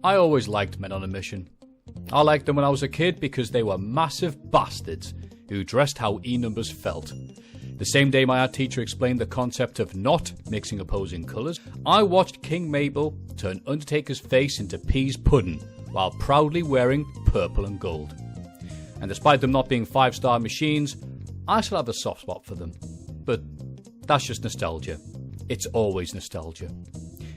I always liked Men on a Mission. I liked them when I was a kid because they were massive bastards who dressed how E-numbers felt. The same day my art teacher explained the concept of not mixing opposing colours, I watched King Mabel turn Undertaker's face into peas pudding while proudly wearing purple and gold. And despite them not being 5-star machines, I still have a soft spot for them. But that's just nostalgia. It's always nostalgia.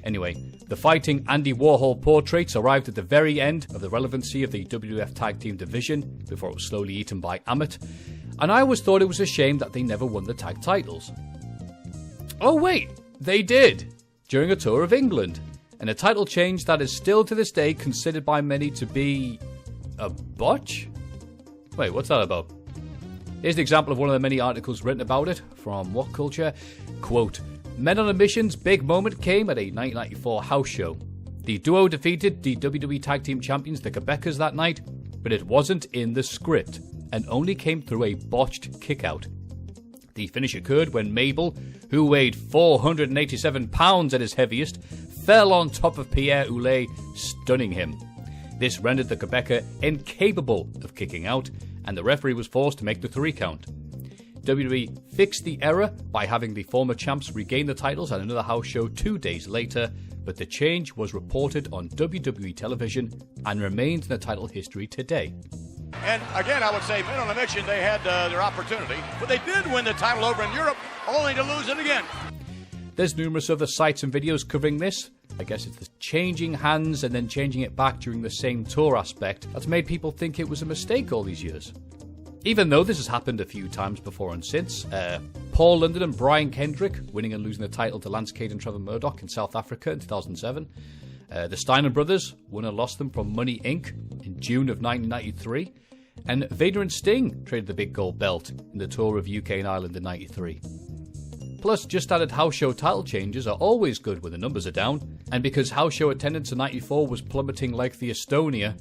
Anyway, the fighting Andy Warhol portraits arrived at the very end of the relevancy of the WWF Tag Team division before it was slowly eaten by Amit, and I always thought it was a shame that they never won the tag titles. Oh wait, they did! During a tour of England, and a title change that is still to this day considered by many to be a botch? Wait, what's that about? Here's an example of one of the many articles written about it from WhatCulture. Quote, Men on a Mission's big moment came at a 1994 house show. The duo defeated the WWE Tag Team Champions, the Quebecers, that night, but it wasn't in the script, and only came through a botched kickout. The finish occurred when Mabel, who weighed 487 pounds at his heaviest, fell on top of Pierre Oulet, stunning him. This rendered the Quebecer incapable of kicking out, and the referee was forced to make the 3 count. WWE fixed the error by having the former champs regain the titles at another house show 2 days later, but the change was reported on WWE television and remains in the title history today. And again, I would say Men on a Mission, they had their opportunity, but they did win the title over in Europe, only to lose it again. There's numerous other sites and videos covering this. I guess it's the changing hands and then changing it back during the same tour aspect that's made people think it was a mistake all these years. Even though this has happened a few times before and since, Paul London and Brian Kendrick winning and losing the title to Lance Cade and Trevor Murdoch in South Africa in 2007. The Steiner brothers won and lost them from Money Inc. in June of 1993. And Vader and Sting traded the big gold belt in the tour of UK and Ireland in 93. Plus, just added house show title changes are always good when the numbers are down, and because house show attendance in 94 was plummeting like the Estonia,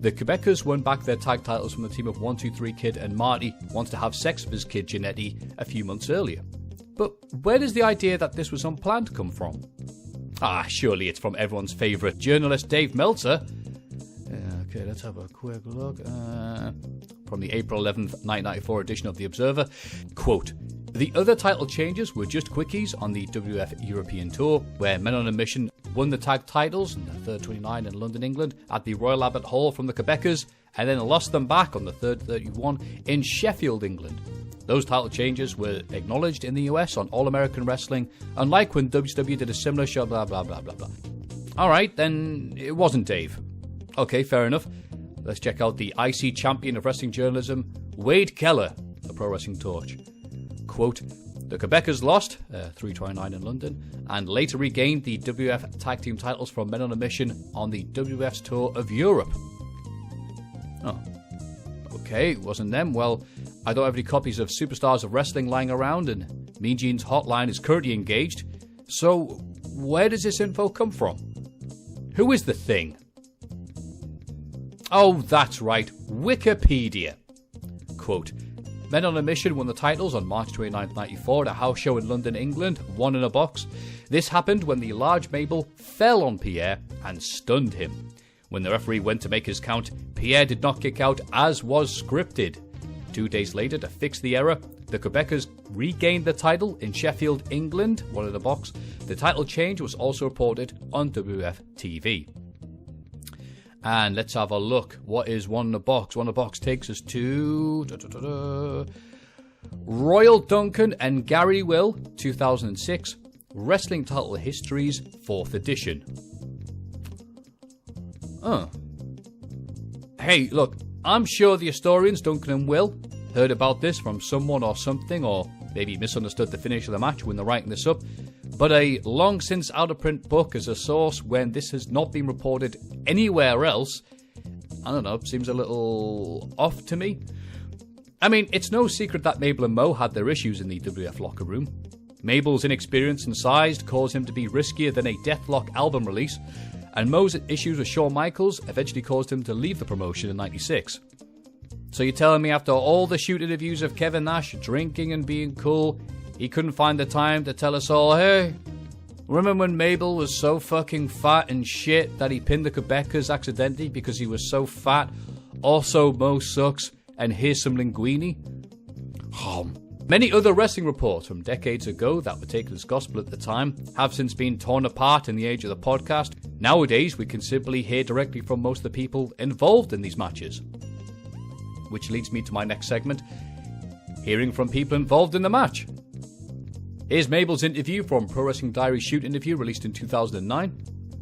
the Quebecers won back their tag titles from the team of 123 Kid and Marty wants to have sex with his kid Janetti a few months earlier. But where does the idea that this was unplanned come from? Surely it's from everyone's favourite journalist Dave Meltzer. Okay, let's have a quick look. From the April 11th, 1994 edition of The Observer. Quote, the other title changes were just quickies on the WWF European Tour, where Men on a Mission won the tag titles in the 3rd 29 in London, England, at the Royal Albert Hall from the Quebecers, and then lost them back on the 3rd 31 in Sheffield, England. Those title changes were acknowledged in the US on All American Wrestling, unlike when WCW did a similar show, blah, blah, blah, blah, blah. Alright, then it wasn't Dave. Okay, fair enough. Let's check out the IC champion of wrestling journalism, Wade Keller, the Pro Wrestling Torch. Quote, the Quebecers lost 329 in London and later regained the WWF Tag Team titles from Men on a Mission on the WWF's tour of Europe. Oh, okay, it wasn't them. Well, I don't have any copies of Superstars of Wrestling lying around and Mean Gene's hotline is currently engaged. So, where does this info come from? Who is the thing? Oh, that's right, Wikipedia. Quote, Men on a Mission won the titles on March 29, 1994 at a house show in London, England, 1 in a box. This happened when the large Mabel fell on Pierre and stunned him. When the referee went to make his count, Pierre did not kick out as was scripted. 2 days later, to fix the error, the Quebecers regained the title in Sheffield, England, 1 in a box. The title change was also reported on WWF TV. And let's have a look. What is 1 in a box? 1 in a box takes us to Royal Duncan and Gary Will, 2006, Wrestling Title Histories, 4th edition. Hey, look, I'm sure the historians Duncan and Will heard about this from someone or something, or maybe misunderstood the finish of the match when they're writing this up. But a long since out of print book as a source when this has not been reported anywhere else, I don't know, seems a little off to me. I mean, it's no secret that Mabel and Mo had their issues in the WWF locker room. Mabel's inexperience and size caused him to be riskier than a Deathlock album release, and Mo's issues with Shawn Michaels eventually caused him to leave the promotion in '96. So you're telling me after all the shoot interviews of Kevin Nash drinking and being cool, he couldn't find the time to tell us all, hey, Remember when Mabel was so fucking fat and shit that he pinned the Quebecers accidentally because he was so fat? Also, Mo sucks, and here's some linguine. Many other wrestling reports from decades ago that were taken as gospel at the time have since been torn apart in the age of the podcast. Nowadays, we can simply hear directly from most of the people involved in these matches. Which leads me to my next segment, hearing from people involved in the match. Here's Mabel's interview from Pro Wrestling Diary Shoot interview released in 2009.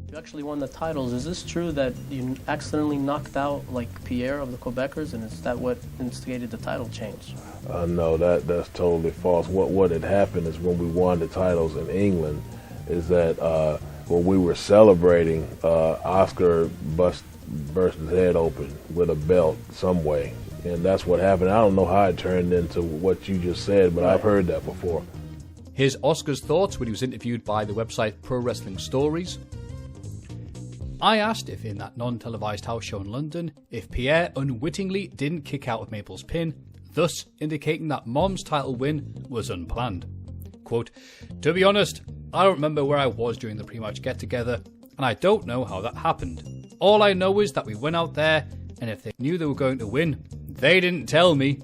You actually won the titles. Is this true that you accidentally knocked out like Pierre of the Quebecers, and is that what instigated the title change? No, that's totally false. What had happened is when we won the titles in England, is that when we were celebrating, Oscar burst his head open with a belt some way, and that's what happened. I don't know how it turned into what you just said, but I've heard that before. Here's Oscar's thoughts when he was interviewed by the website Pro Wrestling Stories. I asked if in that non-televised house show in London, if Pierre unwittingly didn't kick out of Mabel's pin, thus indicating that Mom's title win was unplanned. Quote, "To be honest, I don't remember where I was during the pre-match get-together, and I don't know how that happened. All I know is that we went out there, and if they knew they were going to win, they didn't tell me.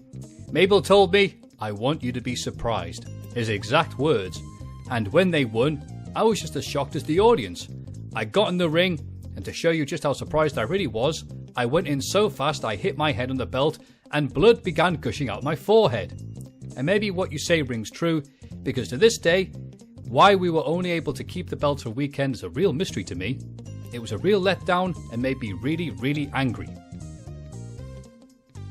Mabel told me, 'I want you to be surprised,' his exact words, and when they won, I was just as shocked as the audience. I got in the ring, and to show you just how surprised I really was, I went in so fast I hit my head on the belt and blood began gushing out my forehead. And maybe what you say rings true, because to this day, why we were only able to keep the belt for a weekend is a real mystery to me. It was a real letdown and made me really, really angry."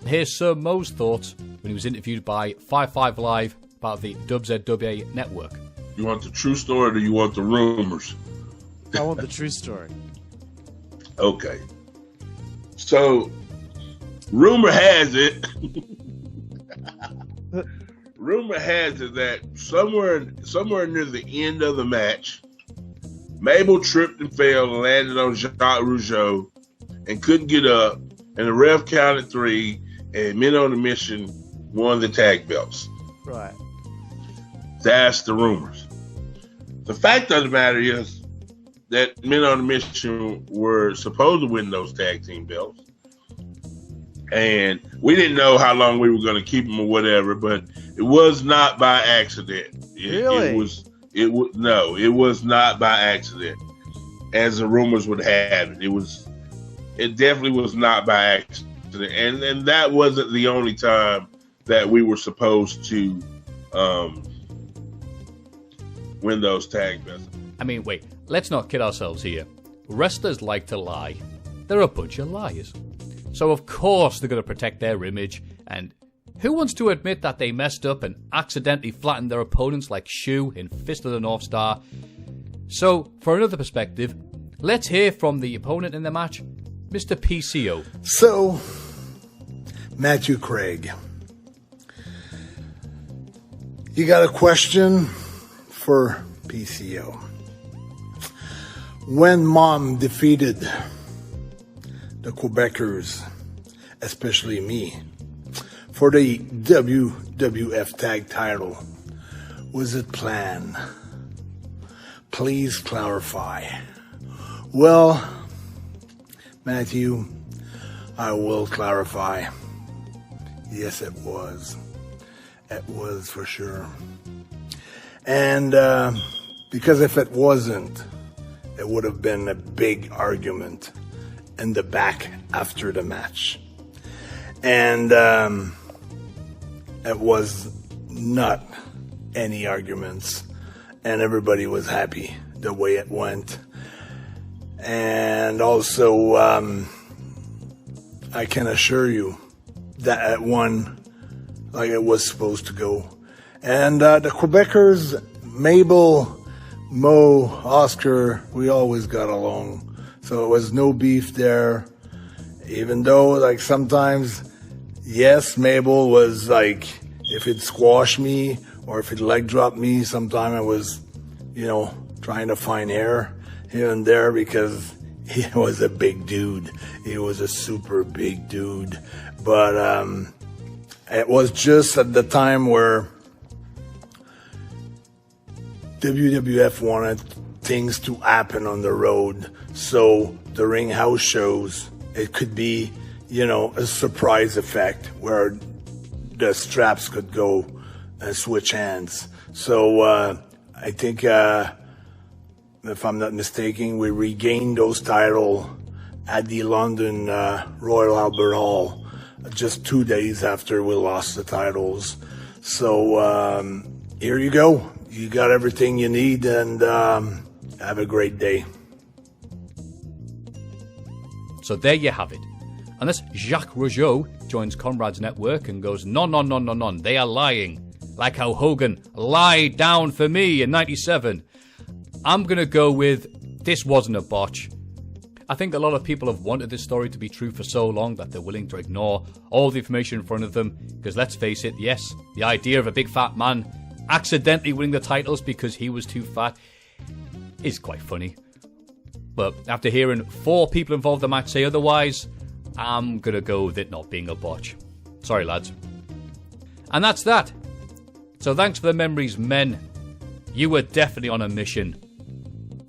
Here's Sir Mo's thoughts when he was interviewed by 55 Live about the WZWA Network. You want the true story or do you want the rumors? I want the true story. Okay. So, rumor has it that somewhere near the end of the match, Mabel tripped and fell and landed on Jacques Rougeau and couldn't get up, and the ref counted 3, and Men on a Mission won the tag belts. Right. That's the rumors. The fact of the matter is that Men on a Mission were supposed to win those tag team belts. And we didn't know how long we were going to keep them or whatever, but it was not by accident. Really? It was not by accident, as the rumors would have it. It definitely was not by accident. And that wasn't the only time that we were supposed to win those tag belts. I mean, wait, let's not kid ourselves here. Wrestlers like to lie. They're a bunch of liars. So of course they're going to protect their image, and who wants to admit that they messed up and accidentally flattened their opponents like Shu in Fist of the North Star? So, for another perspective, let's hear from the opponent in the match, Mr. PCO. So, Matthew Craig, you got a question for PCO. When Mom defeated the Quebecers, especially me, for the WWF Tag Title, was it planned? Please clarify. Well, Matthew, I will clarify. Yes, it was. It was for sure. And because if it wasn't, it would have been a big argument in the back after the match. And it was not any arguments, and everybody was happy the way it went. And also, I can assure you that it won like it was supposed to go. And the Quebecers, Mabel, Mo, Oscar, we always got along. So it was no beef there. Even though, like, sometimes, yes, Mabel was like, if it squashed me or if it leg dropped me, sometime I was, trying to find air here and there because he was a big dude. He was a super big dude. But it was just at the time where WWF wanted things to happen on the road. So during house shows, it could be, a surprise effect where the straps could go and switch hands. So I think, if I'm not mistaken, we regained those titles at the London Royal Albert Hall just 2 days after we lost the titles. So here you go. You got everything you need, and have a great day. So there you have it. Unless Jacques Rougeau joins Conrad's network and goes, non, they are lying. Like how Hogan lied down for me in 97. I'm going to go with, this wasn't a botch. I think a lot of people have wanted this story to be true for so long that they're willing to ignore all the information in front of them. Because let's face it, yes, the idea of a big fat man accidentally winning the titles because he was too fat is quite funny. But after hearing 4 people involved in the match say otherwise, I'm going to go with it not being a botch. Sorry, lads. And that's that. So thanks for the memories, men. You were definitely on a mission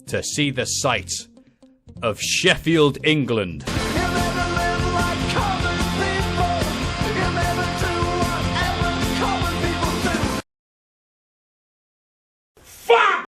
to see the sights of Sheffield, England.